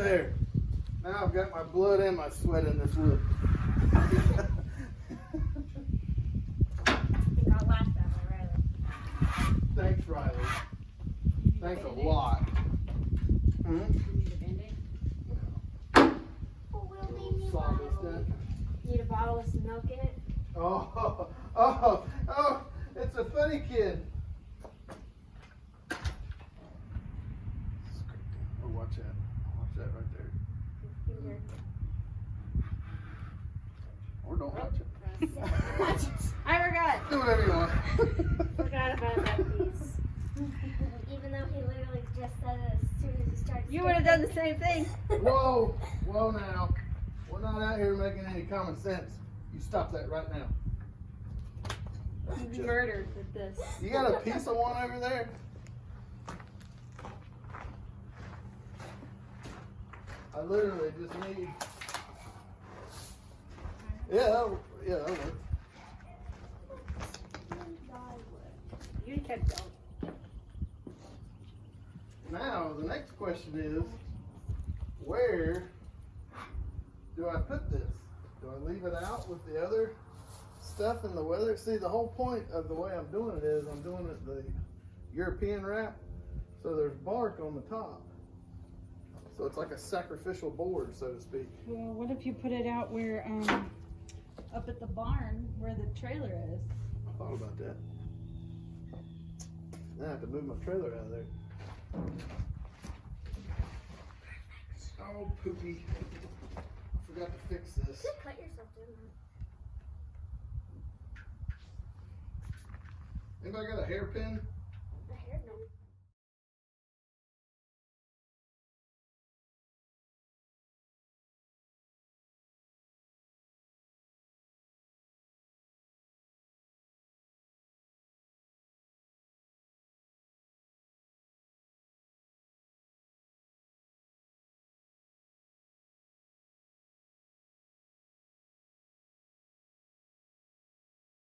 there. Now I've got my blood and my sweat in this wood. I think I'll laugh that way, Riley. Thanks, Riley. Thanks a lot. Hmm? You need a Band-Aid? Oh, we'll leave me Saw this alone. down. Need a bottle with some milk in it? Oh, it's a funny kid. Oh, watch that. Watch that right there. Finger. Or don't watch it. I forgot. Do whatever you want. Forgot about that piece. Even though he literally just said it as soon as he started. You would have done the same thing. Whoa, whoa now. We're not out here making any common sense. You stop that right now. You'd be murdered with this. You got a piece of one over there? I literally just need. Yeah, that'll work. You kept going. Now, the next question is, where do I put this? Do I leave it out with the other stuff in the weather? See, the whole point of the way I'm doing it is I'm doing it the European wrap, so there's bark on the top. So it's like a sacrificial board, so to speak. Well, what if you put it out where, up at the barn where the trailer is? I thought about that. Now I have to move my trailer out of there. Oh, poopy. I forgot to fix this. You cut yourself, didn't you? Anybody got a hairpin?